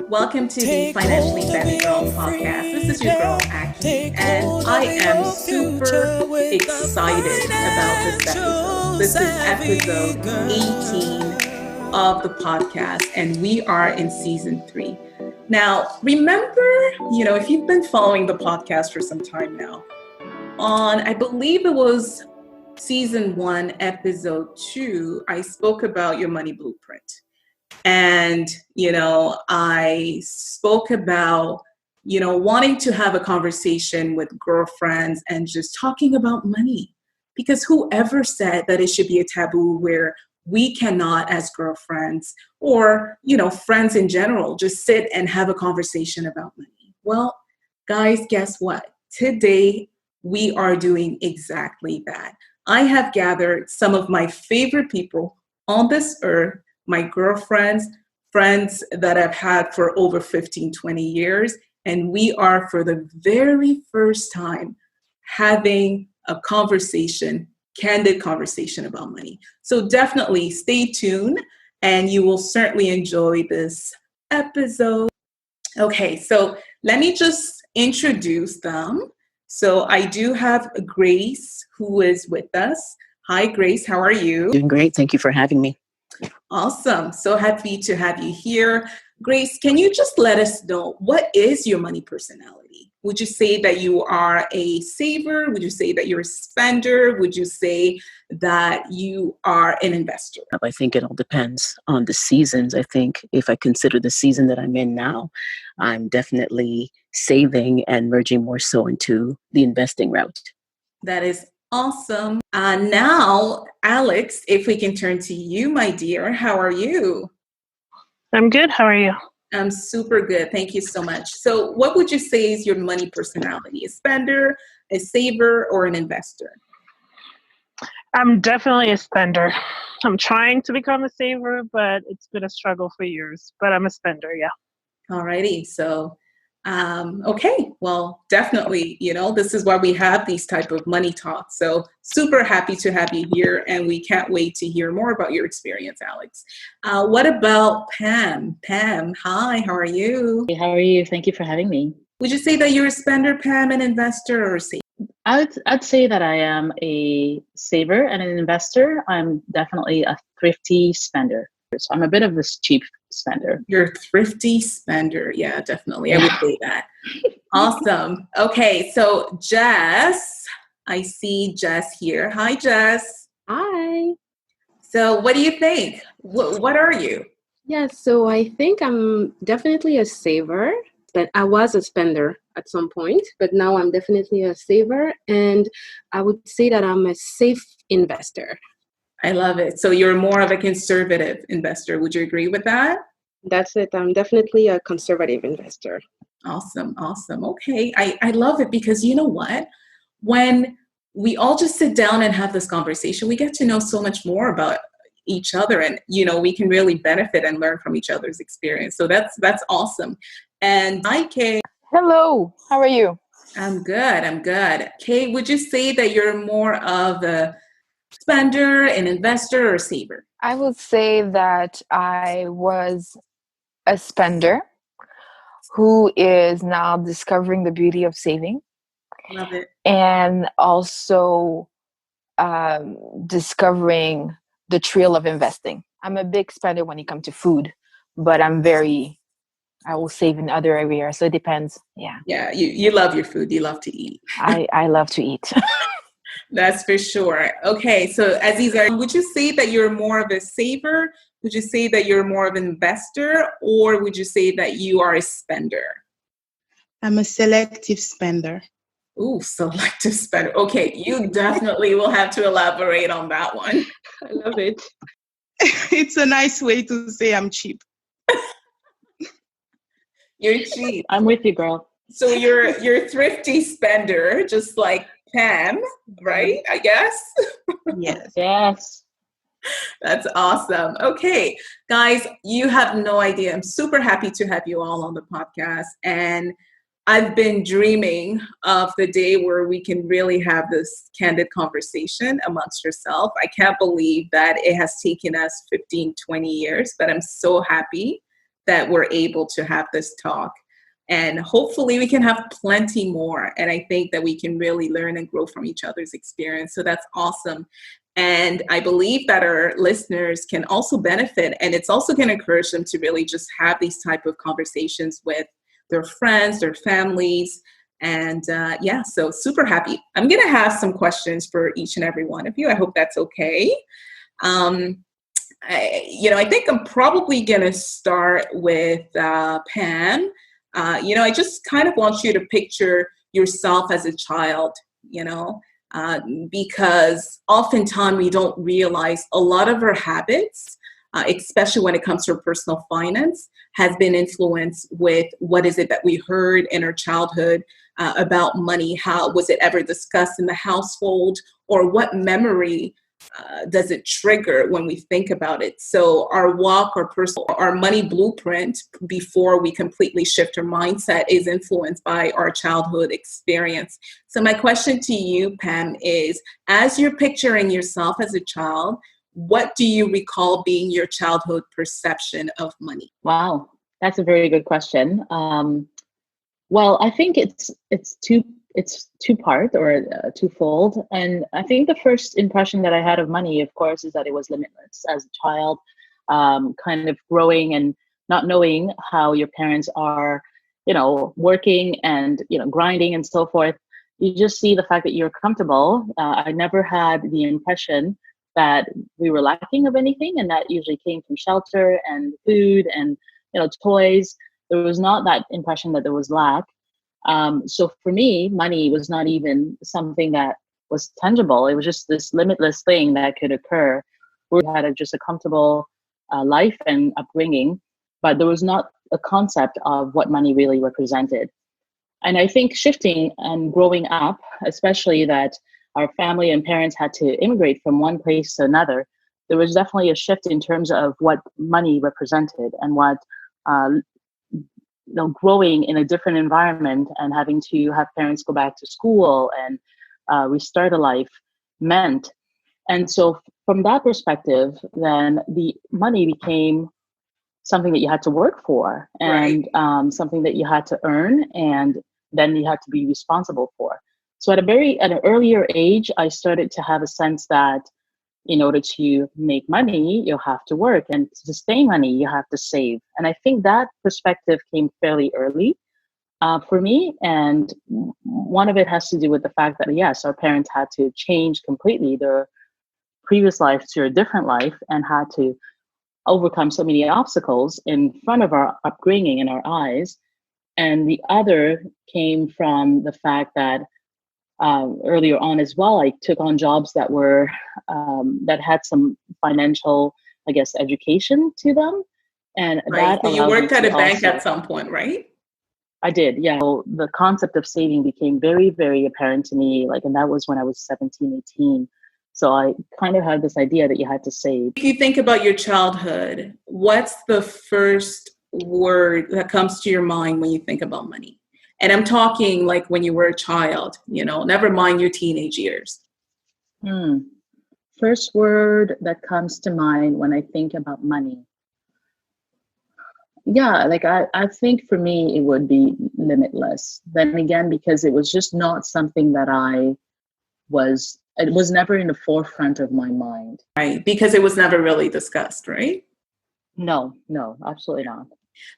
Welcome to the Financially Savvy Girl podcast. This is your girl, Aki, and I am super excited about this episode. This is episode 18 of the podcast, and we are in season 3. Now, remember, if you've been following the podcast for some time now, I believe it was season 1, episode 2, I spoke about your money blueprint. And, I spoke about, wanting to have a conversation with girlfriends and just talking about money. Because whoever said that it should be a taboo where we cannot, as girlfriends or, friends in general, just sit and have a conversation about money? Well, guys, guess what? Today, we are doing exactly that. I have gathered some of my favorite people on this earth, my girlfriends, friends that I've had for over 15, 20 years. And we are, for the very first time, having a conversation, candid conversation about money. So definitely stay tuned and you will certainly enjoy this episode. Okay, so let me just introduce them. So I do have Grace who is with us. Hi, Grace. How are you? Doing great. Thank you for having me. Awesome. So happy to have you here. Grace, can you just let us know, what is your money personality? Would you say that you are a saver? Would you say that you're a spender? Would you say that you are an investor? I think it all depends on the seasons. I think if I consider the season that I'm in now, I'm definitely saving and merging more so into the investing route. That is awesome. Now, Alex, if we can turn to you, my dear, how are you? I'm good. How are you? I'm super good. Thank you so much. So what would you say is your money personality? A spender, a saver, or an investor? I'm definitely a spender. I'm trying to become a saver, but it's been a struggle for years. But I'm a spender, yeah. Alrighty. So okay, well, definitely, this is why we have these type of money talks. So super happy to have you here, and we can't wait to hear more about your experience, Alex. What about Pam? Pam, hi, how are you? Hey, how are you? Thank you for having me. Would you say that you're a spender, Pam, an investor, or a saver? I'd say that I am a saver and an investor. I'm definitely a thrifty spender. So I'm a bit of this cheap spender. You're a thrifty spender. Yeah, definitely. I would say that. Awesome. Okay, so Jess, I see Jess here. Hi, Jess. Hi. So what do you think? What are you? Yes, so I think I'm definitely a saver, but I was a spender at some point, but now I'm definitely a saver, and I would say that I'm a safe investor. I love it. So you're more of a conservative investor. Would you agree with that? That's it. I'm definitely a conservative investor. Awesome. Awesome. Okay. I love it because you know what? When we all just sit down and have this conversation, we get to know so much more about each other, and, we can really benefit and learn from each other's experience. So that's awesome. And hi, Kay. Hello. How are you? I'm good. Kay, would you say that you're more of a spender, an investor, or a saver? I would say that I was a spender who is now discovering the beauty of saving. Love it. And also discovering the thrill of investing. I'm a big spender when it comes to food, but I will save in other areas. So it depends. Yeah. Yeah. You love your food. You love to eat. I love to eat. That's for sure. Okay, so Aziza, would you say that you're more of a saver? Would you say that you're more of an investor? Or would you say that you are a spender? I'm a selective spender. Ooh, selective spender. Okay, you definitely will have to elaborate on that one. I love it. It's a nice way to say I'm cheap. You're cheap. I'm with you, girl. So you're a thrifty spender, just like Pam, right? I guess. Yes. Yes. That's awesome. Okay, guys, you have no idea. I'm super happy to have you all on the podcast. And I've been dreaming of the day where we can really have this candid conversation amongst ourselves. I can't believe that it has taken us 15, 20 years, but I'm so happy that we're able to have this talk. And hopefully we can have plenty more. And I think that we can really learn and grow from each other's experience. So that's awesome. And I believe that our listeners can also benefit. And it's also going to encourage them to really just have these type of conversations with their friends, their families. And yeah, so super happy. I'm going to have some questions for each and every one of you. I hope that's okay. I think I'm probably going to start with Pam. I just kind of want you to picture yourself as a child, because oftentimes we don't realize a lot of our habits, especially when it comes to our personal finance, has been influenced with what is it that we heard in our childhood about money. How was it ever discussed in the household, or what memory does it trigger when we think about it? So our walk, our money blueprint before we completely shift our mindset is influenced by our childhood experience. So my question to you, Pam, is as you're picturing yourself as a child, what do you recall being your childhood perception of money? Wow, that's a very good question. Well, I think it's two-part or twofold. And I think the first impression that I had of money, of course, is that it was limitless. As a child, kind of growing and not knowing how your parents are, working and, grinding and so forth. You just see the fact that you're comfortable. I never had the impression that we were lacking of anything, and that usually came from shelter and food and, toys. There was not that impression that there was lack. So for me, money was not even something that was tangible. It was just this limitless thing that could occur. We had just a comfortable life and upbringing, but there was not a concept of what money really represented. And I think shifting and growing up, especially that our family and parents had to immigrate from one place to another, there was definitely a shift in terms of what money represented and what growing in a different environment and having to have parents go back to school and restart a life meant. And so from that perspective, then the money became something that you had to work for, and right. Something that you had to earn, and then you had to be responsible for. So at an earlier age, I started to have a sense that in order to make money, you'll have to work, and to sustain money, you have to save. And I think that perspective came fairly early for me. And one of it has to do with the fact that, yes, our parents had to change completely their previous life to a different life and had to overcome so many obstacles in front of our upbringing in our eyes. And the other came from the fact that earlier on as well, I took on jobs that were that had some financial, I guess, education to them, and right. that So you worked at a bank at some point, right? I did, yeah. So the concept of saving became very, very apparent to me, and that was when I was 17, 18. So I kind of had this idea that you had to save. If you think about your childhood, what's the first word that comes to your mind when you think about money? And I'm talking like when you were a child, never mind your teenage years. First word that comes to mind when I think about money. Yeah, I think for me, it would be limitless. Then again, because it was just not something that it was never in the forefront of my mind. Right, because it was never really discussed, right? No, absolutely not.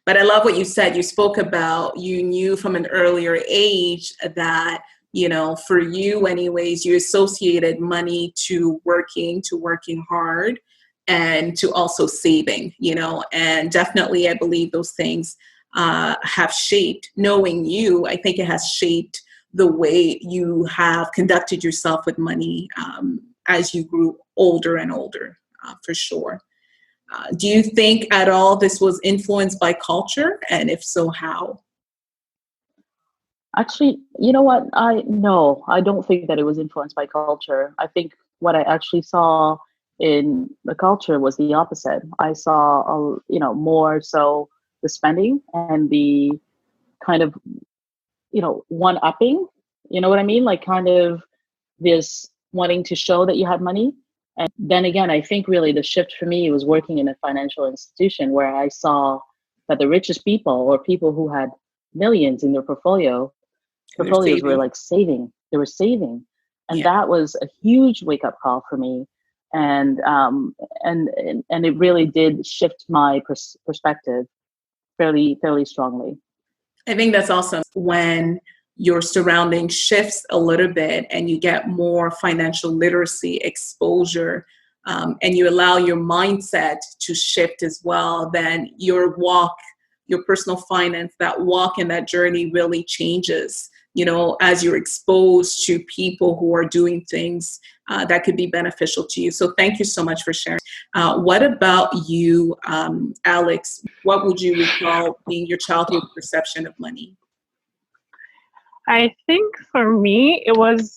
But I love what you said. You spoke about, you knew from an earlier age that, for you anyways, you associated money to working hard and to also saving, and definitely I believe those things have shaped, knowing you, I think it has shaped the way you have conducted yourself with money as you grew older and older, for sure. Do you think at all this was influenced by culture? And if so, how? Actually, you know what? I don't think that it was influenced by culture. I think what I actually saw in the culture was the opposite. I saw, more so the spending and the kind of, one-upping. You know what I mean? Kind of this wanting to show that you had money. And then again, I think really the shift for me was working in a financial institution where I saw But the richest people, or people who had millions in their portfolios, were like saving. They were saving, and that was a huge wake up call for me. And it really did shift my perspective fairly strongly. I think that's awesome when your surrounding shifts a little bit and you get more financial literacy exposure, and you allow your mindset to shift as well. Then your personal finance, that walk and that journey really changes, as you're exposed to people who are doing things that could be beneficial to you. So thank you so much for sharing. What about you, Alex? What would you recall being your childhood perception of money? I think for me, it was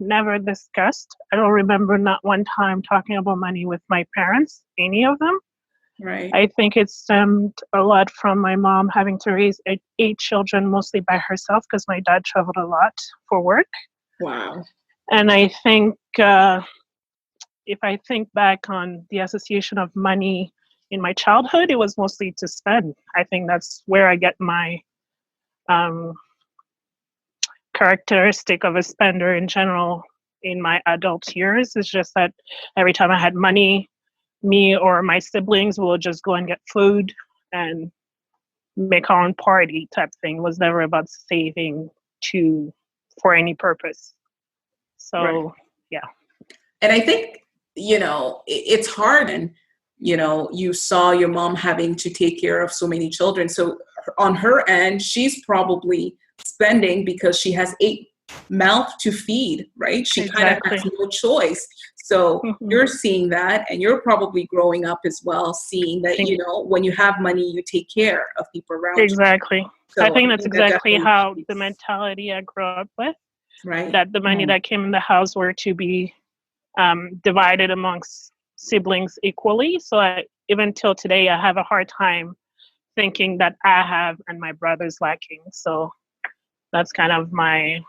never discussed. I don't remember not one time talking about money with my parents, any of them. Right. I think it stemmed a lot from my mom having to raise 8 children mostly by herself because my dad traveled a lot for work. Wow. And I think if I think back on the association of money in my childhood, it was mostly to spend. I think that's where I get my characteristic of a spender in general in my adult years. It's just that every time I had money, me or my siblings will just go and get food and make our own party type thing. It was never about saving for any purpose. So, yeah. And I think, it's hard. And, you saw your mom having to take care of so many children. So on her end, she's probably spending because she has 8 mouths to feed, right? She kind of has no choice. So you're seeing that, and you're probably growing up as well, seeing that, when you have money, you take care of people around you. Exactly. So I think that's exactly how the mentality I grew up with. Right. That the money that came in the house were to be divided amongst siblings equally. So even till today, I have a hard time thinking that I have and my brother's lacking. So that's kind of my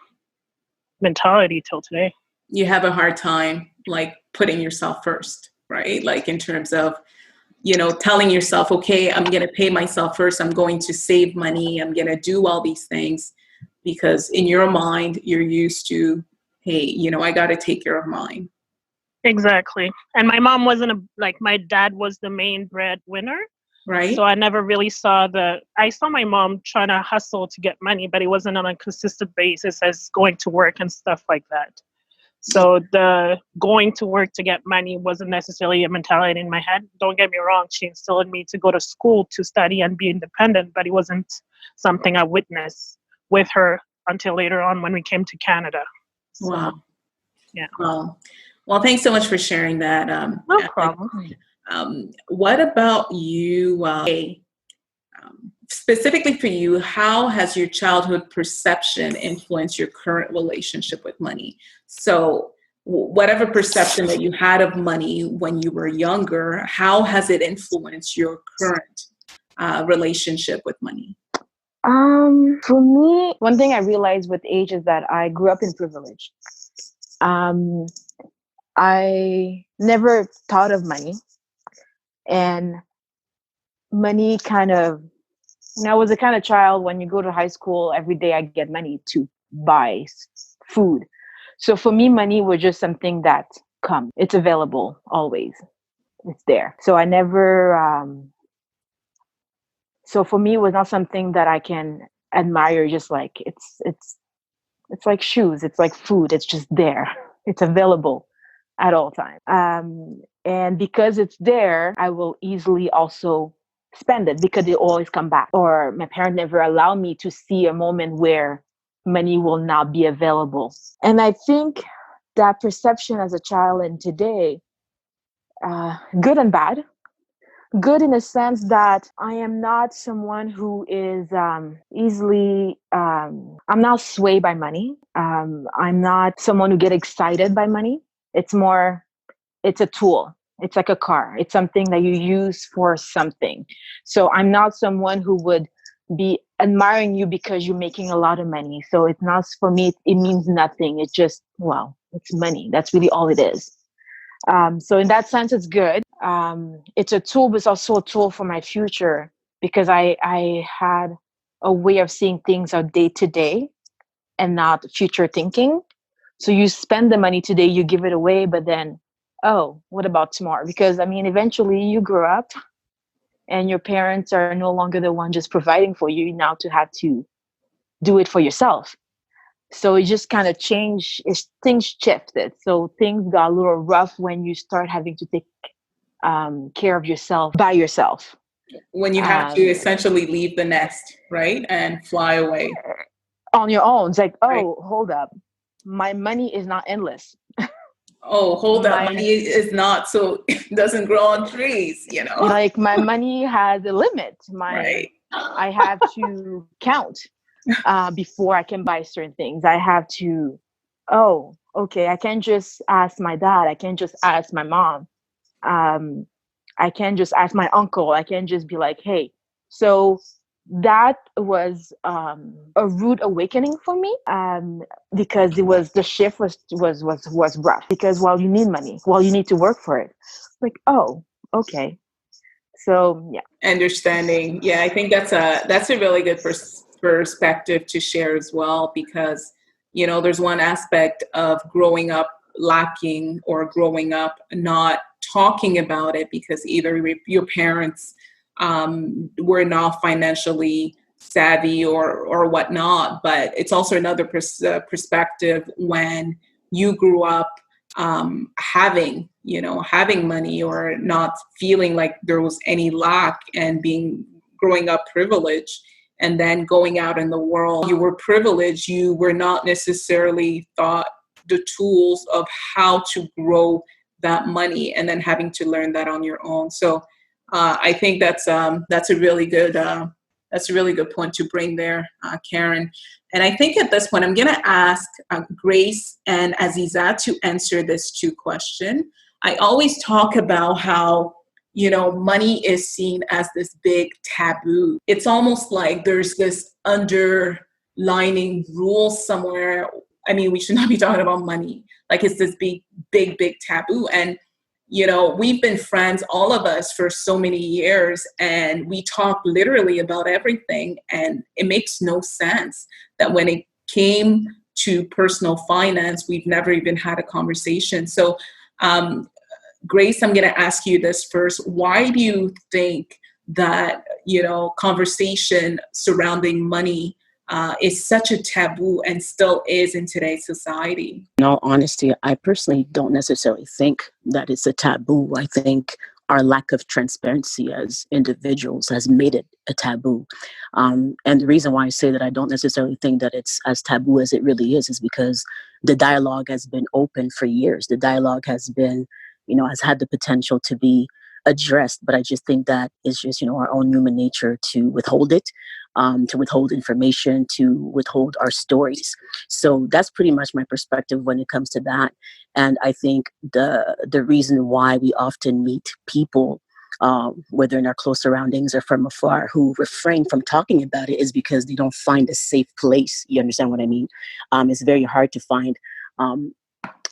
mentality till today. You have a hard time like putting yourself first, right? Like in terms of, telling yourself, okay, I'm going to pay myself first. I'm going to save money. I'm going to do all these things because in your mind, you're used to, hey, I got to take care of mine. Exactly. And my mom wasn't my dad was the main breadwinner. Right. So I never really saw I saw my mom trying to hustle to get money, but it wasn't on a consistent basis as going to work and stuff like that. So the going to work to get money wasn't necessarily a mentality in my head. Don't get me wrong. She instilled in me to go to school to study and be independent, but it wasn't something I witnessed with her until later on when we came to Canada. So, wow. Yeah. Well, thanks so much for sharing that. No problem. What about you? Specifically for you, how has your childhood perception influenced your current relationship with money? So whatever perception that you had of money when you were younger, how has it influenced your current relationship with money? For me, one thing I realized with age is that I grew up in privilege. I never thought of money, and money kind of, I was the kind of child when you go to high school, every day I get money to buy food. So for me, money was just something that comes. It's available always. It's there. So I never, so for me, it was not something that I can admire. Just like it's like shoes. It's like food. It's just there. It's available at all times. And because it's there, I will easily also spend it because it always come back. Or my parents never allow me to see a moment where money will not be available. And I think that perception as a child and today, good and bad. Good in the sense that I am not someone who is easily, I'm not swayed by money. I'm not someone who get excited by money. It's a tool. It's like a car. It's something that you use for something. So I'm not someone who would be admiring you because you're making a lot of money. So it's not, for me, it means nothing. It's just, well, it's money. That's really all it is. So in that sense, it's good. It's a tool, but it's also a tool for my future because I had a way of seeing things are day to day and not future thinking. So you spend the money today, you give it away, but then, oh, what about tomorrow? Because I mean, eventually you grow up and your parents are no longer the one just providing for you. Now to have to do it for yourself. So it just kind of changed, things shifted. So things got a little rough when you start having to take care of yourself by yourself. When you have to essentially leave the nest, right? And fly away. On your own. It's like, Right. oh, hold up. My money is not endless. Oh, hold up. Money is not, so it doesn't grow on trees, you know? Like my money has a limit. Right. I have to count before I can buy certain things. I have to, oh, okay, I can't just ask my dad. I can't just ask my mom. I can't just ask my uncle. I can't just be like, hey. So that was a rude awakening for me, because the shift was rough. Because while you need money, while you need to work for it, like, oh, okay. So yeah, understanding. Yeah, I think that's a really good perspective to share as well, because you know there's one aspect of growing up lacking or growing up not talking about it because either your parents were not financially savvy or whatnot, but it's also another perspective when you grew up having money or not feeling like there was any lack and growing up privileged, and then going out in the world, you were privileged, you were not necessarily taught the tools of how to grow that money, and then having to learn that on your own. So I think that's a really good point to bring there, Karen. And I think at this point, I'm going to ask Grace and Aziza to answer this 2 question. I always talk about how, you know, money is seen as this big taboo. It's almost like there's this underlining rule somewhere. I mean, we should not be talking about money. Like it's this big taboo. And you know, we've been friends, all of us, for so many years, and we talk literally about everything. And it makes no sense that when it came to personal finance, we've never even had a conversation. So, Grace, I'm going to ask you this first. Why do you think that, you know, conversation surrounding money is such a taboo and still is in today's society? In all honesty, I personally don't necessarily think that it's a taboo. I think our lack of transparency as individuals has made it a taboo. And the reason why I say that I don't necessarily think that it's as taboo as it really is because the dialogue has been open for years. The dialogue has been, you know, has had the potential to be addressed, but I just think that it's just, you know, our own human nature to withhold it, to withhold information, to withhold our stories. So that's pretty much my perspective when it comes to that. And I think the reason why we often meet people, whether in our close surroundings or from afar, who refrain from talking about it is because they don't find a safe place. You understand what I mean? It's very hard to find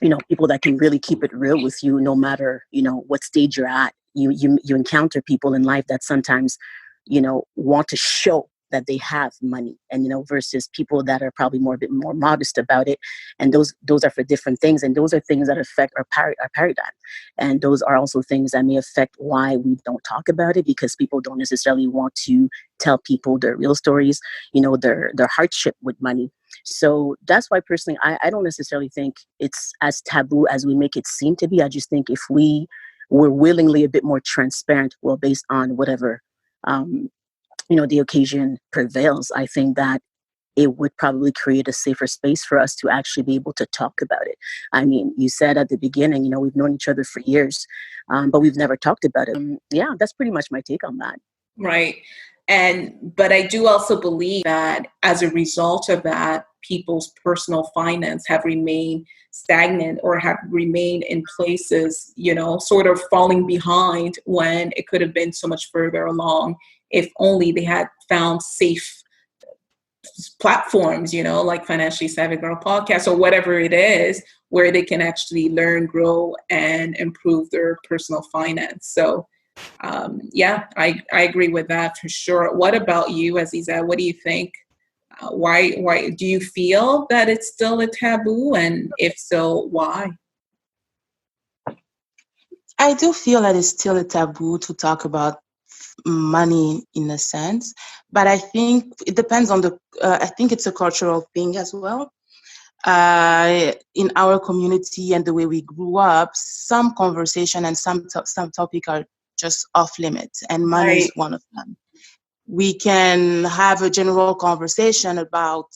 you know, people that can really keep it real with you, no matter, you know, what stage you're at. You encounter people in life that sometimes, you know, want to show that they have money, and you know, versus people that are probably a bit more modest about it, and those are for different things, and those are things that affect our paradigm, and those are also things that may affect why we don't talk about it, because people don't necessarily want to tell people their real stories, you know, their hardship with money. So that's why personally I don't necessarily think it's as taboo as we make it seem to be. I just think if we were willingly a bit more transparent, well, based on whatever you know, the occasion prevails, I think that it would probably create a safer space for us to actually be able to talk about it. I mean, you said at the beginning, you know, we've known each other for years, but we've never talked about it. Yeah, that's pretty much my take on that. Right. But I do also believe that as a result of that, people's personal finance have remained stagnant or have remained in places, you know, sort of falling behind when it could have been so much further along if only they had found safe platforms, you know, like Financially Savvy Girl podcast or whatever it is, where they can actually learn, grow, and improve their personal finance. So Yeah, I agree with that for sure. What about you, Aziza? What do you think? Why do you feel that it's still a taboo? And if so, why? I do feel that it's still a taboo to talk about money in a sense, but I think it depends on I think it's a cultural thing as well. In our community and the way we grew up, some conversation and some topic are just off limits, and money is Right. one of them. We can have a general conversation about,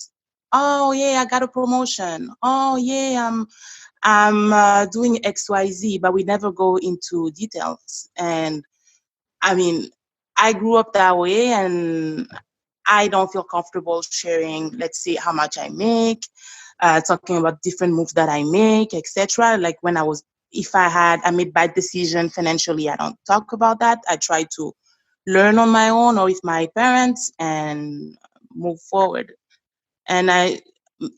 oh yeah, I got a promotion. Oh yeah, I'm doing XYZ, but we never go into details. And I mean, I grew up that way, and I don't feel comfortable sharing, let's say, how much I make, talking about different moves that I make, etc. Like if I made bad decision financially, I don't talk about that. I try to learn on my own or with my parents and move forward. And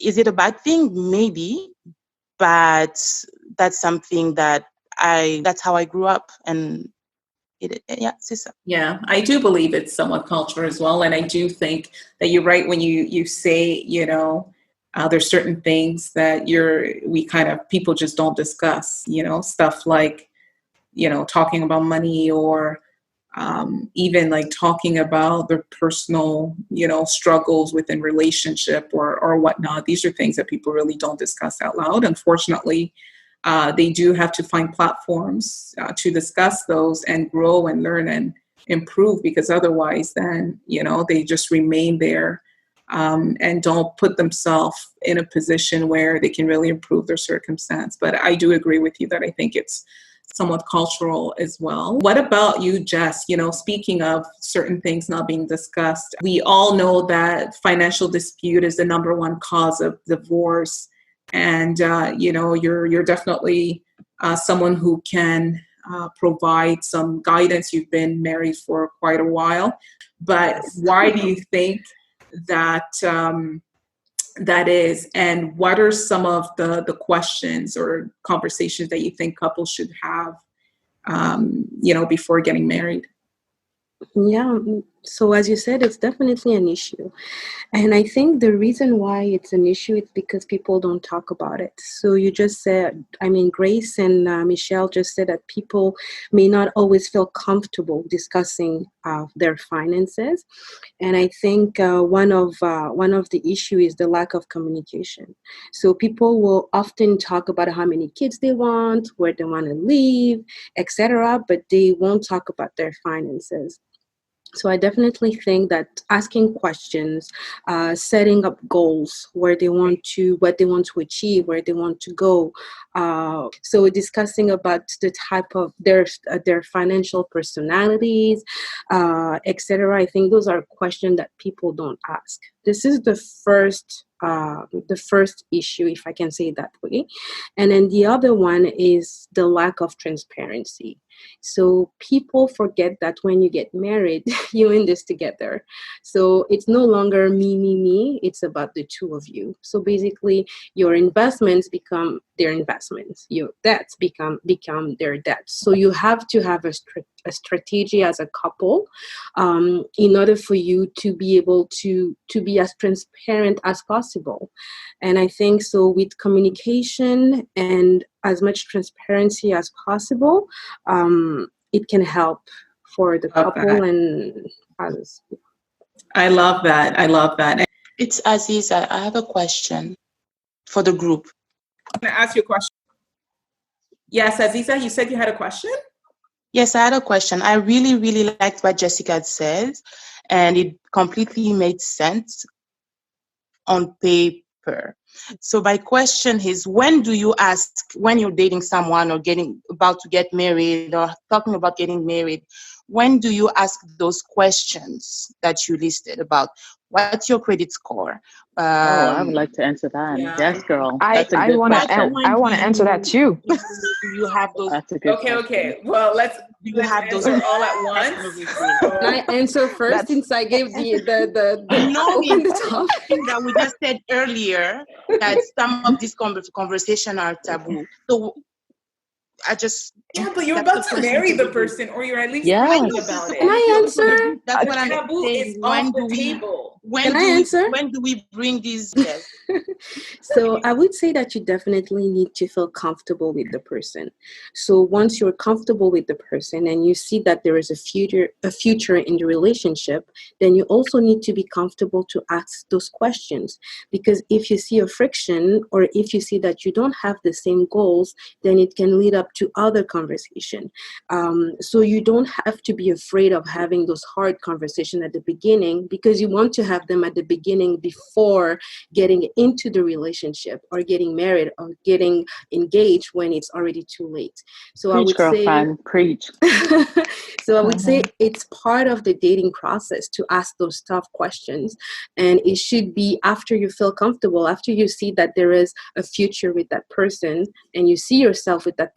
is it a bad thing? Maybe, but that's something that's how I grew up, and yeah, sister. Yeah, I do believe it's somewhat cultural as well. And I do think that you're right when you say, there's certain things that people just don't discuss, stuff like, talking about money or even like talking about their personal, struggles within relationship or whatnot. These are things that people really don't discuss out loud. Unfortunately, they do have to find platforms to discuss those and grow and learn and improve, because otherwise then, they just remain there and don't put themselves in a position where they can really improve their circumstance. But I do agree with you that I think it's somewhat cultural as well. What about you, Jess? Speaking of certain things not being discussed, we all know that financial dispute is the number one cause of divorce. And, you're definitely someone who can provide some guidance. You've been married for quite a while. But why do you think that that is, and what are some of the questions or conversations that you think couples should have, before getting married? Yeah, so as you said, it's definitely an issue. And I think the reason why it's an issue is because people don't talk about it. So you just said, Grace and Michelle just said that people may not always feel comfortable discussing their finances. And I think one of the issue is the lack of communication. So people will often talk about how many kids they want, where they want to live, etc., but they won't talk about their finances. So I definitely think that asking questions, setting up goals what they want to achieve, where they want to go. So discussing about the type of their financial personalities, etc. I think those are questions that people don't ask. This is the first issue, if I can say it that way. And then the other one is the lack of transparency. So people forget that when you get married, you're in this together. So it's no longer me. It's about the two of you. So basically, your investments become their investments. Your debts become their debts. So you have to have a strategy as a couple in order for you to be able to be as transparent as possible. And I think so with communication and as much transparency as possible, it can help for the couple and others. I love that. It's Aziz. I have a question for the group. I'm going to ask you a question. Yes, Aziza, you said you had a question? Yes, I had a question. I really, really liked what Jessica said, and it completely made sense on paper. So my question is, when do you ask, when you're dating someone or about to get married or talking about getting married, when do you ask those questions that you listed about what's your credit score? I would like to answer that. Yeah. Yes, girl. I That's a good question. I want to answer that too. Do you have those? That's a good question. Okay. Well, let's those answer all at once. Can I answer first since I gave the topic that we just said earlier that some of these conversations are taboo. So Yeah, but you're that's about to marry the person, or you're at least Yes. thinking about it. Can I answer? That's The what I'm taboo saying. is off the table. Can I answer? When do we bring these? Yes. So I would say that you definitely need to feel comfortable with the person. So once you're comfortable with the person and you see that there is a future in the relationship, then you also need to be comfortable to ask those questions. Because if you see a friction, or if you see that you don't have the same goals, then it can lead up to other conversation. So you don't have to be afraid of having those hard conversations at the beginning, because you want to have them at the beginning before getting into the relationship or getting married or getting engaged when it's already too late. So Preach, I would girlfriend, preach. so I would say it's part of the dating process to ask those tough questions, and it should be after you feel comfortable, after you see that there is a future with that person and you see yourself with that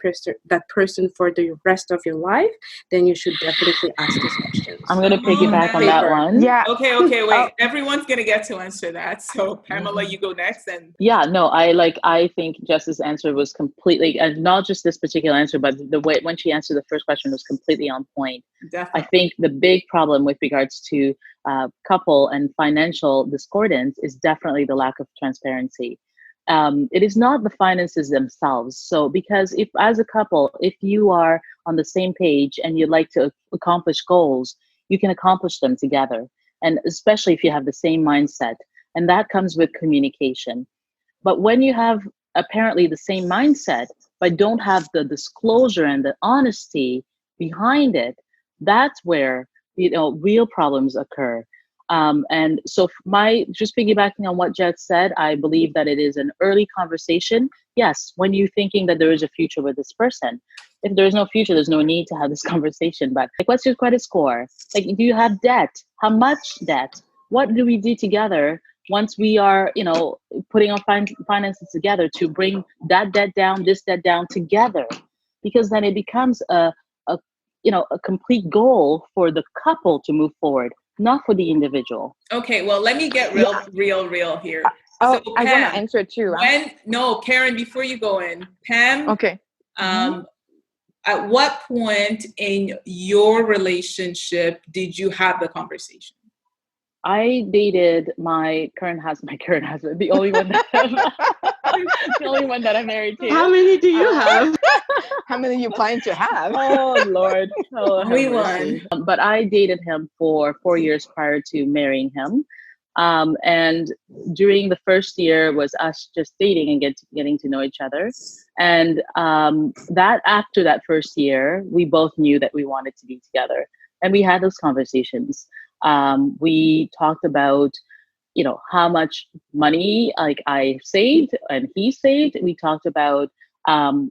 person for the rest of your life, then you should definitely ask those questions. I'm going to piggyback on that one. Yeah. Okay, wait. Everyone's gonna get to answer that. So Pamela, you go next. And Yeah, no, I think Jess's answer was completely, and not just this particular answer, but the way when she answered the first question was completely on point. definitely. I think the big problem with regards to couple and financial discordance is definitely the lack of transparency. It is not the finances themselves. So, because if as a couple, if you are on the same page and you'd like to accomplish goals, you can accomplish them together. And especially if you have the same mindset, and that comes with communication. But when you have apparently the same mindset, but don't have the disclosure and the honesty behind it, that's where real problems occur. And so just piggybacking on what Jet said, I believe that it is an early conversation. Yes, when you're thinking that there is a future with this person. If there is no future, there's no need to have this conversation. But like, what's your credit score? Like, do you have debt? How much debt? What do we do together once we are, putting our finances together to bring that debt down, this debt down together? Because then it becomes a complete goal for the couple to move forward, not for the individual. Okay, well, let me get real here. Oh, So, I want Pam, to answer too. Karen, before you go in, Pam. Okay. At what point in your relationship did you have the conversation? I dated my current husband, the only one that I'm married to. How many do you have? How many you plan to have? Oh Lord, Only one. But I dated him for 4 years prior to marrying him, and during the first year was us just dating and getting to know each other. And that after that first year, we both knew that we wanted to be together, and we had those conversations. We talked about, how much money like I saved and he saved. We talked about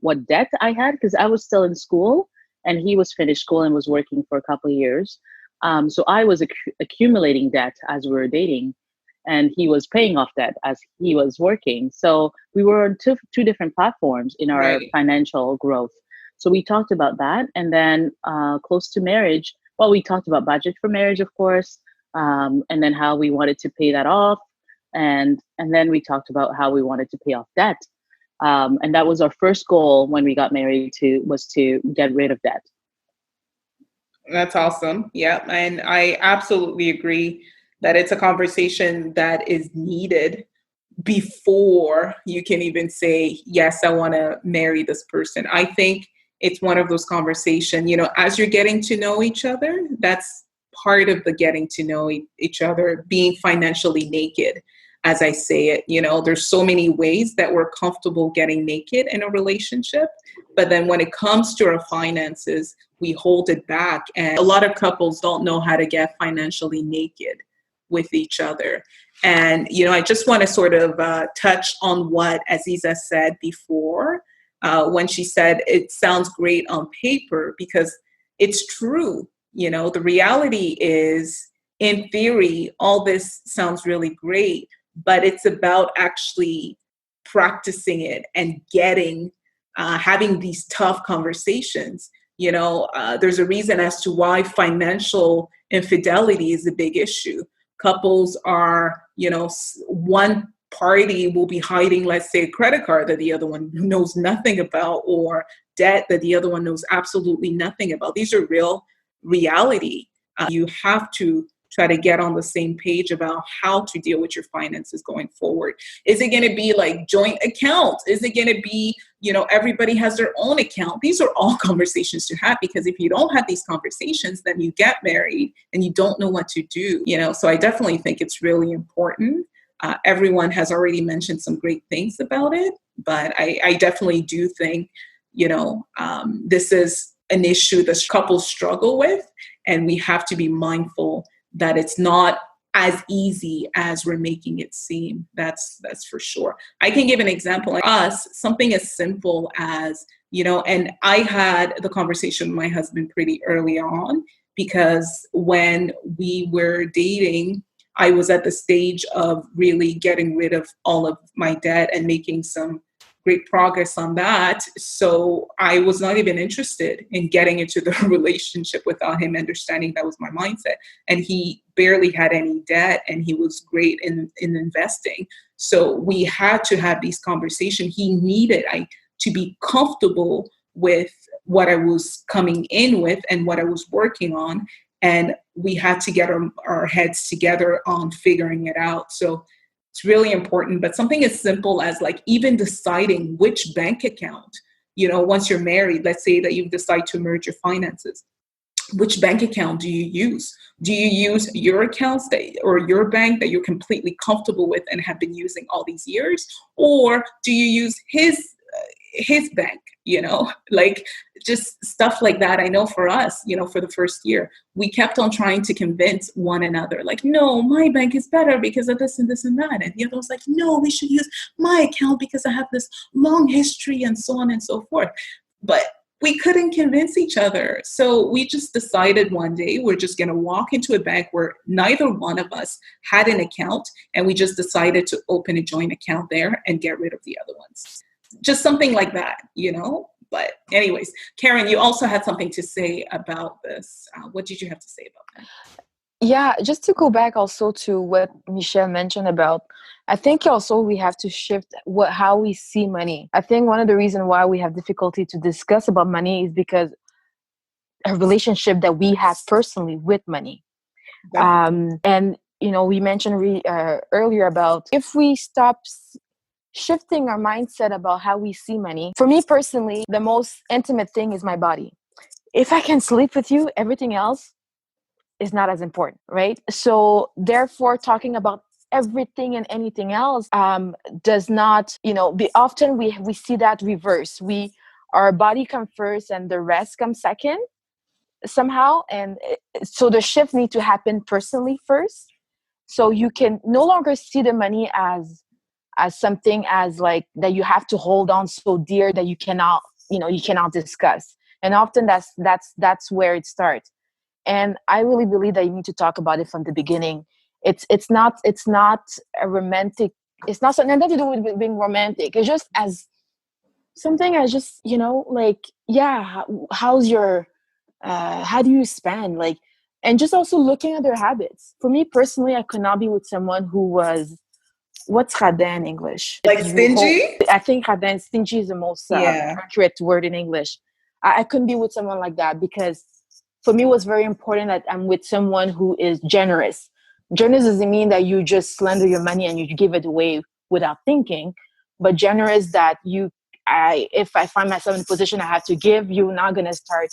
what debt I had, because I was still in school and he was finished school and was working for a couple of years. So I was accumulating debt as we were dating, and he was paying off debt as he was working. So we were on two different platforms in our financial growth. So we talked about that. And then close to marriage, well, we talked about budget for marriage, of course, and then how we wanted to pay that off. And then we talked about how we wanted to pay off debt. And that was our first goal when we got married was to get rid of debt. That's awesome. Yeah. And I absolutely agree that it's a conversation that is needed before you can even say, yes, I want to marry this person. I think it's one of those conversations, as you're getting to know each other, that's part of the getting to know each other, being financially naked, as I say it. There's so many ways that we're comfortable getting naked in a relationship. But then when it comes to our finances, we hold it back. And a lot of couples don't know how to get financially naked with each other. And, I just want to sort of touch on what Aziza said before, when she said it sounds great on paper, because it's true. The reality is, in theory, all this sounds really great, but it's about actually practicing it and having these tough conversations. There's a reason as to why financial infidelity is a big issue. Couples are, one party will be hiding, let's say, a credit card that the other one knows nothing about, or debt that the other one knows absolutely nothing about. These are real reality. You have to try to get on the same page about how to deal with your finances going forward. Is it going to be like joint accounts? Is it going to be, everybody has their own account? These are all conversations to have, because if you don't have these conversations, then you get married and you don't know what to do, So I definitely think it's really important. Everyone has already mentioned some great things about it, but I definitely do think, this is an issue that couples struggle with, and we have to be mindful that it's not as easy as we're making it seem. That's for sure. I can give an example. Like us, something as simple as, and I had the conversation with my husband pretty early on, because when we were dating, I was at the stage of really getting rid of all of my debt and making some great progress on that. So I was not even interested in getting into the relationship without him understanding that was my mindset. And he barely had any debt, and he was great in investing. So we had to have these conversations. He needed to be comfortable with what I was coming in with and what I was working on. And we had to get our heads together on figuring it out. So it's really important. But something as simple as like even deciding which bank account, once you're married, let's say that you decide to merge your finances, which bank account do you use? Do you use your accounts or your bank that you're completely comfortable with and have been using all these years? Or do you use his bank, like just stuff like that. I know for us, for the first year, we kept on trying to convince one another, like, no, my bank is better because of this and this and that. And the other was like, no, we should use my account because I have this long history and so on and so forth. But we couldn't convince each other. So we just decided one day we're just going to walk into a bank where neither one of us had an account. And we just decided to open a joint account there and get rid of the other ones. Just something like that, But anyways, Karen, you also had something to say about this. What did you have to say about that? Yeah, just to go back also to what Michelle mentioned about, I think also we have to shift how we see money. I think one of the reasons why we have difficulty to discuss about money is because a relationship that we have personally with money. And, we mentioned earlier about if we stop shifting our mindset about how we see money. For me personally, the most intimate thing is my body. If I can sleep with you, everything else is not as important, right? So therefore, talking about everything and anything else does not, often we see that reverse. Our body comes first and the rest comes second somehow. And so the shift needs to happen personally first. So you can no longer see the money as something as like that you have to hold on so dear that you cannot discuss. And often that's where it starts. And I really believe that you need to talk about it from the beginning. It's not a romantic. It's not something to do with being romantic. It's just as something as just how's your how do you spend, and just also looking at their habits. For me personally, I could not be with someone who was, what's radin in English? Like stingy? I think radin, stingy is the most accurate word in English. I couldn't be with someone like that, because for me it was very important that I'm with someone who is generous. Generous doesn't mean that you just slender your money and you give it away without thinking, but generous that if I find myself in a position I have to give, you're not going to start,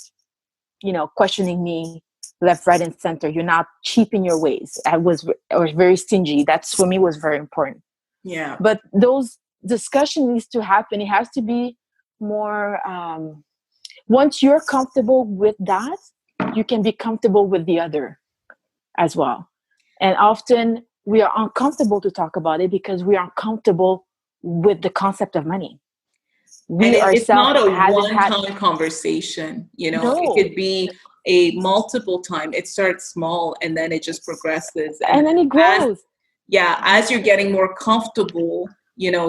questioning me left, right, and center. You're not cheap in your ways. I was very stingy. That's, for me, was very important. Yeah. But those discussions needs to happen. It has to be more, once you're comfortable with that, you can be comfortable with the other as well. And often we are uncomfortable to talk about it because we are uncomfortable with the concept of money. It's not a one-time conversation, No. It could be a multiple time. It starts small and then it just progresses. And then it grows. As you're getting more comfortable,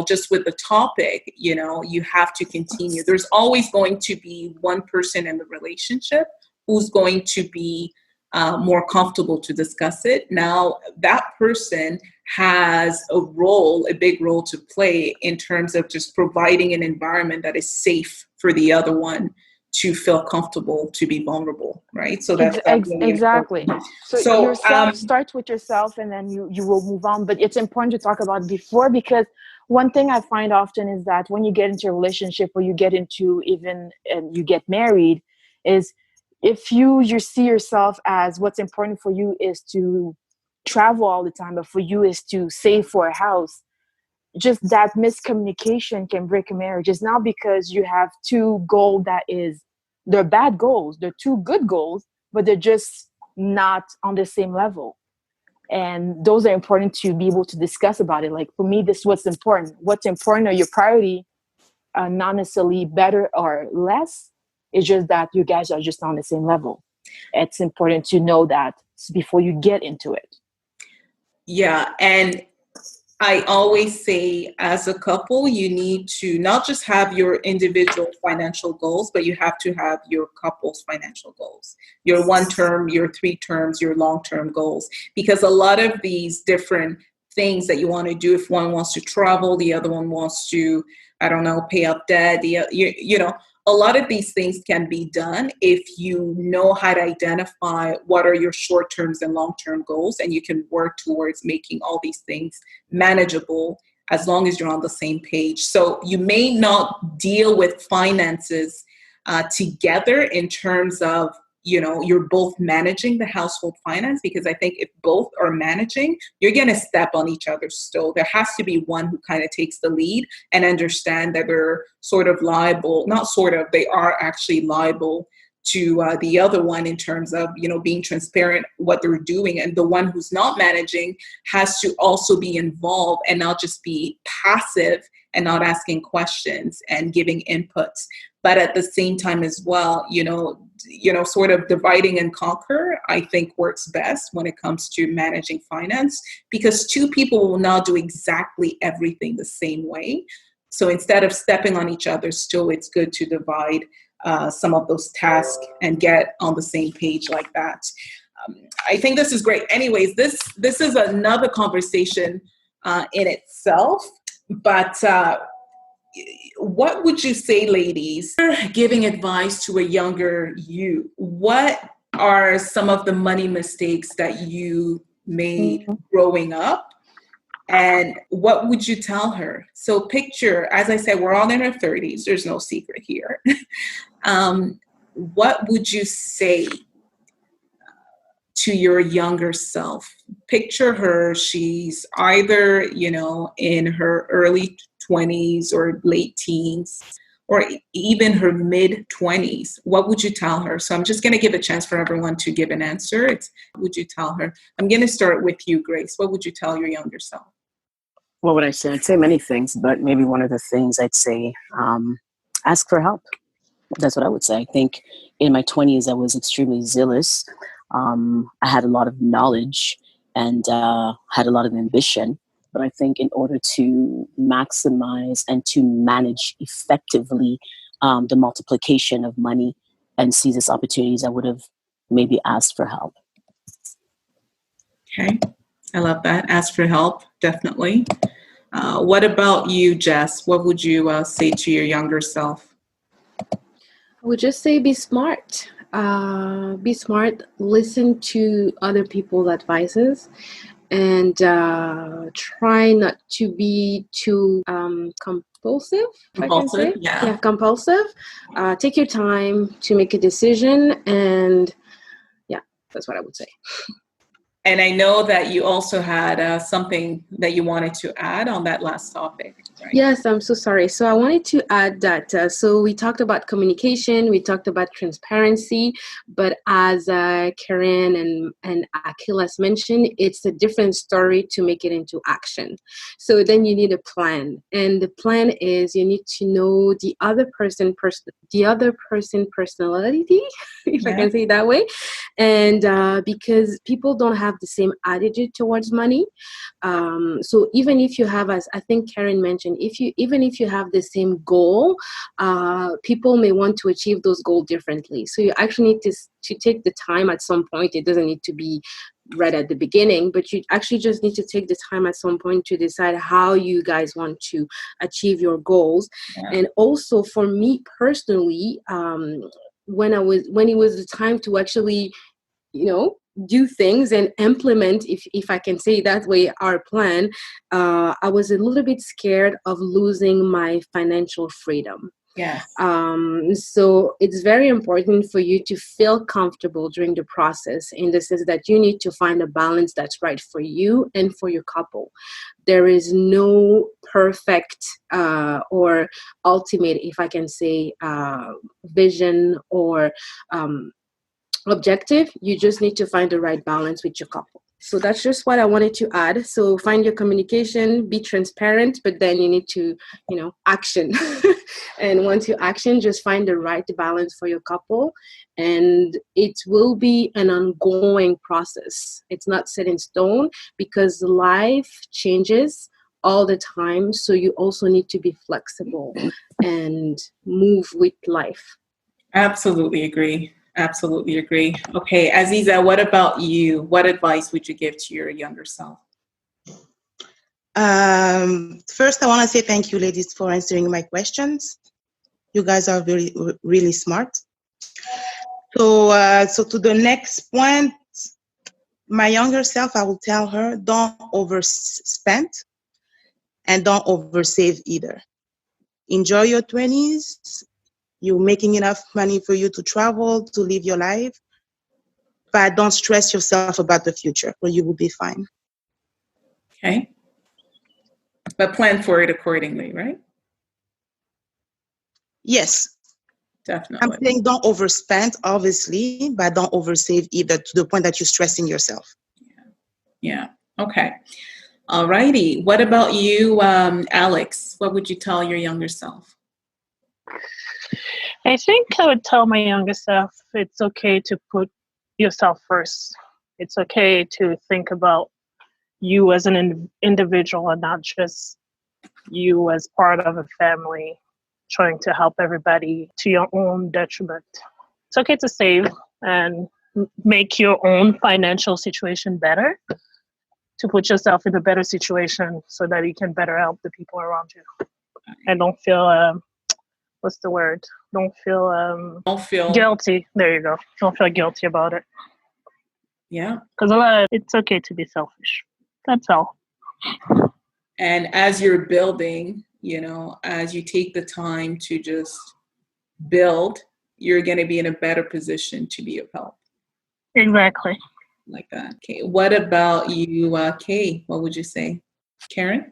just with the topic, you have to continue. There's always going to be one person in the relationship who's going to be more comfortable to discuss it. Now that person has a big role to play in terms of just providing an environment that is safe for the other one to feel comfortable to be vulnerable, right? So that's really exactly important. so yourself, start with yourself, and then you will move on. But it's important to talk about before, because one thing I find often is that when you get into a relationship, or you get into even and you get married, is if you see yourself as what's important for you is to travel all the time, but for you is to save for a house, just that miscommunication can break a marriage. It's not because you have two goals they're bad goals, they're two good goals, but they're just not on the same level. And those are important to be able to discuss about it. Like for me, this is what's important. What's important are your priority, not necessarily better or less. It's just that you guys are just on the same level. It's important to know that before you get into it. Yeah, and I always say, as a couple, you need to not just have your individual financial goals, but you have to have your couple's financial goals, your 1 term, your 3 terms, your long-term goals. Because a lot of these different things that you want to do, if one wants to travel, the other one wants to, I don't know, pay up debt, a lot of these things can be done if you know how to identify what are your short terms and long-term goals, and you can work towards making all these things manageable as long as you're on the same page. So you may not deal with finances together in terms of, you're both managing the household finance, because I think if both are managing, you're going to step on each other's toe. There has to be one who kind of takes the lead and understand that they're sort of liable, not sort of, they are actually liable to the other one in terms of, being transparent what they're doing. And the one who's not managing has to also be involved and not just be passive and not asking questions and giving inputs. But at the same time as well, sort of dividing and conquer, I think works best when it comes to managing finance, because 2 people will not do exactly everything the same way. So instead of stepping on each other's toe, it's good to divide some of those tasks and get on the same page like that. I think this is great. Anyways, this is another conversation in itself, but what would you say, ladies, giving advice to a younger you? What are some of the money mistakes that you made growing up? And what would you tell her? So picture, as I said, we're all in our 30s. There's no secret here. What would you say to your younger self? Picture her. She's either, in her early 20s or late teens, or even her mid 20s. What would you tell her? So I'm just going to give a chance for everyone to give an answer. What would you tell her? I'm going to start with you, Grace. What would you tell your younger self? What would I say? I'd say many things, but maybe one of the things I'd say, ask for help. That's what I would say. I think in my 20s, I was extremely zealous. I had a lot of knowledge and had a lot of ambition. But I think in order to maximize and to manage effectively the multiplication of money and seize its opportunities, I would have maybe asked for help. Okay. I love that. Ask for help, definitely. What about you, Jess? What would you say to your younger self? I would just say be smart. Be smart. Listen to other people's advices, and try not to be too compulsive. Compulsive, yeah. Compulsive. Take your time to make a decision, and yeah, that's what I would say. And I know that you also had something that you wanted to add on that last topic. Right? Yes, I'm so sorry. So I wanted to add that, so we talked about communication, we talked about transparency, but as Karen and Achilles mentioned, it's a different story to make it into action. So then you need a plan. And the plan is you need to know the other person personality, if I can say it that way. And because people don't have the same attitude towards money. So even if you have, as I think Karen mentioned, mentioned, even if you have the same goal, people may want to achieve those goals differently. So you actually need to take the time at some point. It doesn't need to be right at the beginning, but you actually just need to take the time at some point to decide how you guys want to achieve your goals. Yeah. And also for me personally, when it was the time to actually, do things and implement, if I can say it that way, our plan, I was a little bit scared of losing my financial freedom. Yes. So it's very important for you to feel comfortable during the process, in the sense that you need to find a balance that's right for you and for your couple. There is no perfect or ultimate, if I can say, vision or objective. You just need to find the right balance with your couple. So that's just what I wanted to add. So find your communication, be transparent, but then you need to, action. And once you action, just find the right balance for your couple. And it will be an ongoing process. It's not set in stone, because life changes all the time. So you also need to be flexible and move with life. Absolutely agree. Absolutely agree. Okay, Aziza, what about you? What advice would you give to your younger self? First, I want to say thank you, ladies, for answering my questions. You guys are really, really smart. So to the next point, my younger self, I will tell her, don't overspend and don't oversave either. Enjoy your 20s. You're making enough money for you to travel, to live your life, but don't stress yourself about the future, or you will be fine. Okay. But plan for it accordingly, right? Yes. Definitely. I'm saying don't overspend, obviously, but don't oversave either, to the point that you're stressing yourself. Yeah. Okay. All righty. What about you, Alex? What would you tell your younger self? I think I would tell my younger self it's okay to put yourself first. It's okay to think about you as an individual and not just you as part of a family trying to help everybody to your own detriment. It's okay to save and make your own financial situation better, to put yourself in a better situation so that you can better help the people around you. And don't feel what's the word? Don't feel guilty. There you go. Don't feel guilty about it. Yeah. Because it's okay to be selfish. That's all. And as you're building, as you take the time to just build, you're going to be in a better position to be of help. Exactly. Like that. Okay. What about you, Kay? What would you say? Karen?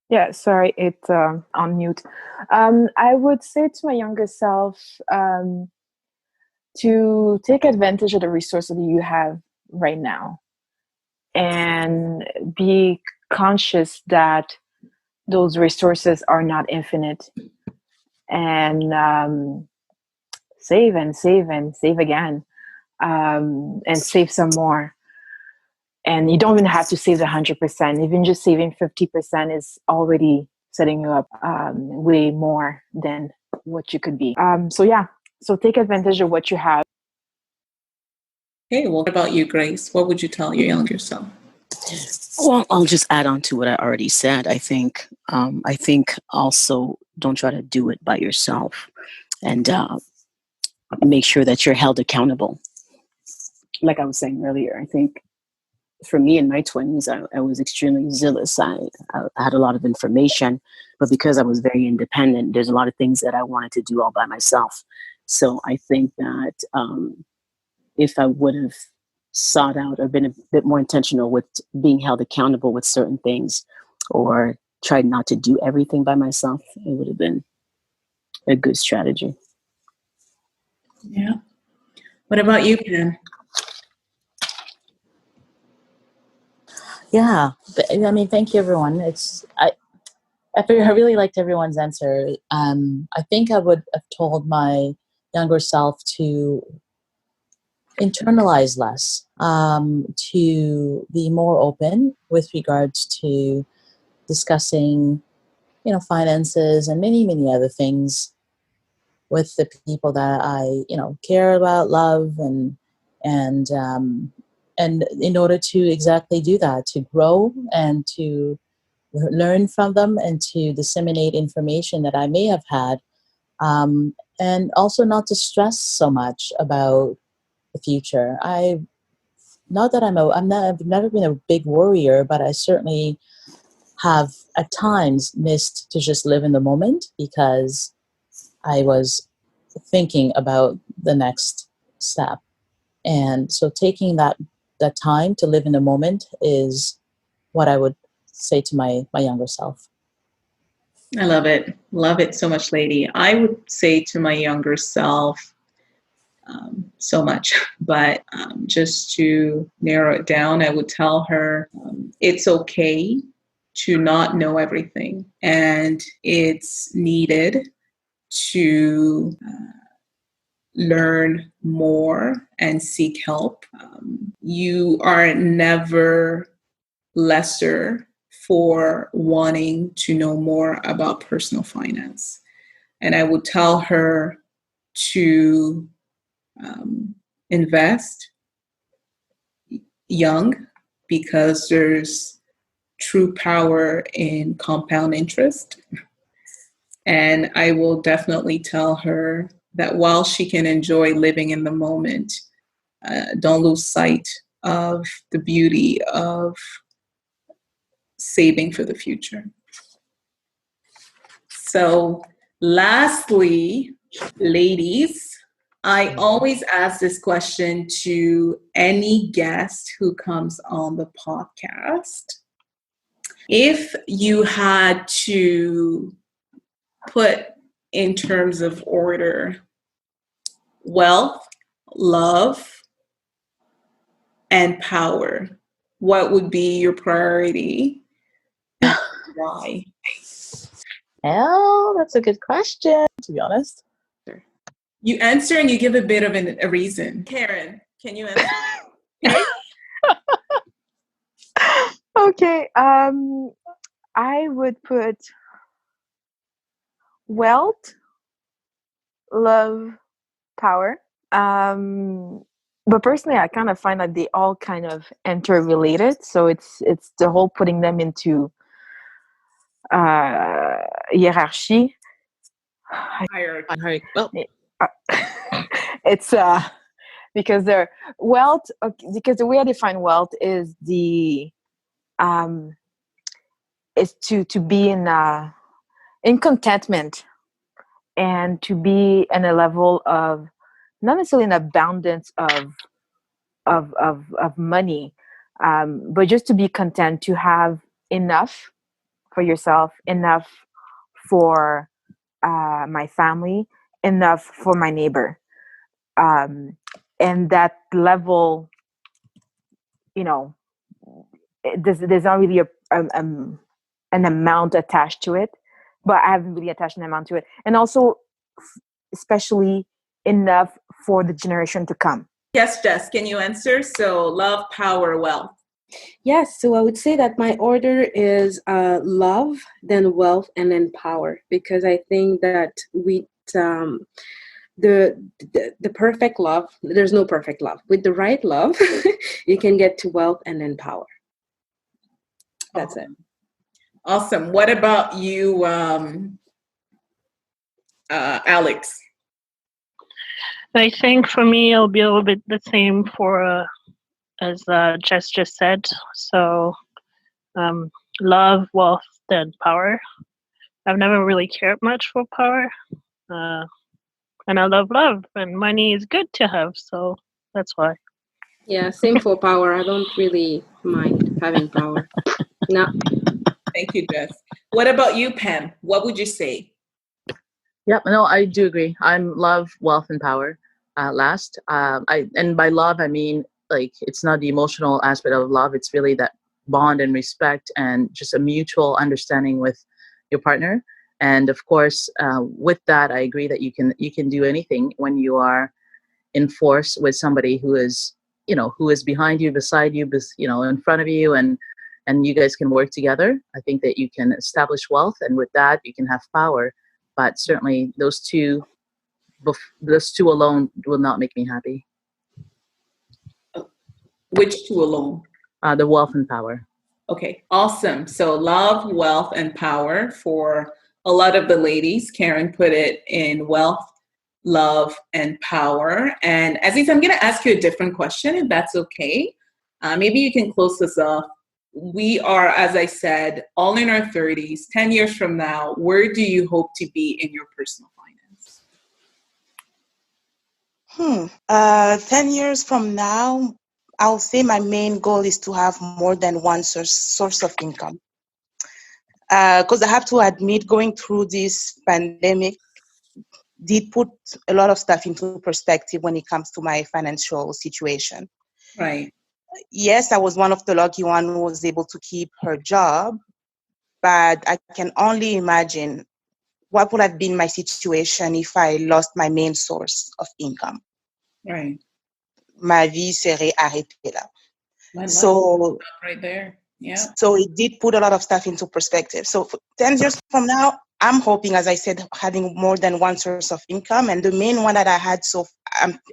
Yeah, sorry, it's on mute. I would say to my younger self to take advantage of the resources that you have right now, and be conscious that those resources are not infinite, and save and save and save again, and save some more. And you don't even have to save 100%. Even just saving 50% is already setting you up way more than what you could be. So take advantage of what you have. Okay, well, what about you, Grace? What would you tell your younger self? Well, I'll just add on to what I already said. I think also don't try to do it by yourself, and make sure that you're held accountable. Like I was saying earlier, I think for me in my 20s, I was extremely zealous. I had a lot of information, but because I was very independent, there's a lot of things that I wanted to do all by myself. So I think that if I would have sought out or been a bit more intentional with being held accountable with certain things, or tried not to do everything by myself, it would have been a good strategy. Yeah. What about you, Pam? Yeah, but, I mean, thank you, everyone. I really liked everyone's answer. I think I would have told my younger self to internalize less, to be more open with regards to discussing finances and many, many other things with the people that I, care about, love, and in order to exactly do that, to grow and to learn from them and to disseminate information that I may have had, and also not to stress so much about the future. I've never been a big worrier, but I certainly have at times missed to just live in the moment because I was thinking about the next step. And so taking that time to live in the moment is what I would say to my younger self. I love it. Love it so much, lady. I would say to my younger self, so much, but just to narrow it down, I would tell her it's okay to not know everything, and it's needed to learn more and seek help. You are never lesser for wanting to know more about personal finance. And I would tell her to invest young because there's true power in compound interest. And I will definitely tell her that while she can enjoy living in the moment, don't lose sight of the beauty of saving for the future. So lastly, ladies, I always ask this question to any guest who comes on the podcast. If you had to put in terms of order wealth, love, and power, what would be your priority and why? Well, that's a good question, to be honest. You answer and you give a bit of a reason. Karen, can you answer? Okay. I would put wealth, love, power. But personally, I kind of find that they all kind of interrelated. So it's the whole putting them into hierarchy. Hierarchy. Well, it's because they're wealth. Because the way I define wealth is is to be in contentment and to be in a level of not necessarily an abundance of money, but just to be content to have enough for yourself, enough for my family, enough for my neighbor, and that level, there's not really an amount attached to it, but I haven't really attached an amount to it, and also especially enough for the generation to come. Yes, Jess, can you answer? So love, power, wealth. Yes, so I would say that my order is love, then wealth, and then power, because I think that the perfect love, there's no perfect love. With the right love, you can get to wealth and then power. That's it. Awesome. What about you, Alex? I think for me, it'll be a little bit the same for as Jess just said. So love, wealth, then power. I've never really cared much for power. And I love love, and money is good to have. So that's why. Yeah, same for power. I don't really mind having power. No. Thank you, Jess. What about you, Pam? What would you say? Yep, no, I do agree. I'm love, wealth, and power. Last, and by love I mean like it's not the emotional aspect of love. It's really that bond and respect and just a mutual understanding with your partner. And of course, with that, I agree that you can do anything when you are in force with somebody who is who is behind you, beside you, in front of you, and and you guys can work together, I think that you can establish wealth, and with that you can have power. But certainly those two alone will not make me happy. Which two alone? The wealth and power. Okay, awesome. So love, wealth, and power for a lot of the ladies. Karen put it in wealth, love, and power. And Aziz, I'm going to ask you a different question, if that's okay. Maybe you can close this off. We are, as I said, all in our 30s. 10 years from now, where do you hope to be in your personal finance? 10 years from now, I'll say my main goal is to have more than one source of income. Because I have to admit, going through this pandemic did put a lot of stuff into perspective when it comes to my financial situation. Right. Yes, I was one of the lucky ones who was able to keep her job, but I can only imagine what would have been my situation if I lost my main source of income. Right. Ma vie serait arrêtée là. So right there. Yeah. So it did put a lot of stuff into perspective. So 10 years from now, I'm hoping, as I said, having more than one source of income. And the main one that I had, so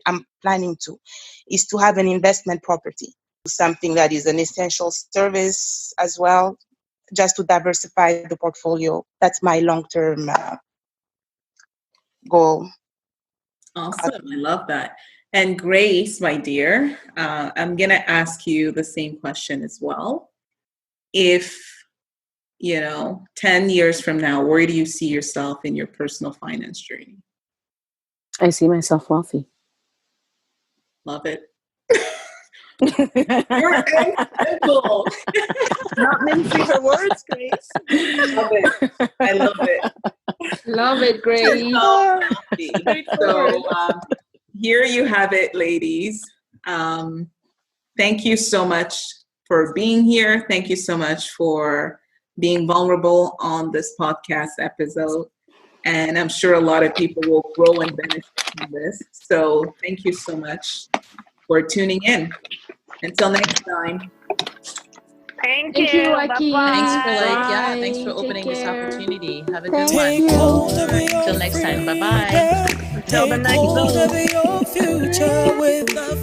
I'm planning to, is to have an investment property, something that is an essential service as well, just to diversify the portfolio. That's my long-term goal. Awesome. I love that. And Grace, my dear, I'm going to ask you the same question as well. If, 10 years from now, where do you see yourself in your personal finance journey? I see myself wealthy. Love it. You're incredible. Not mincing her words, Grace. Love it. I love it. Love it, Grace. So here you have it, ladies. Thank you so much for being here. Thank you so much for being vulnerable on this podcast episode. And I'm sure a lot of people will grow and benefit from this. So thank you so much for tuning in. Until next time. Thank you, Aki. Thanks for opening this opportunity. Have a good one. Until next time. Bye-bye. Until the next Take hold of your future with a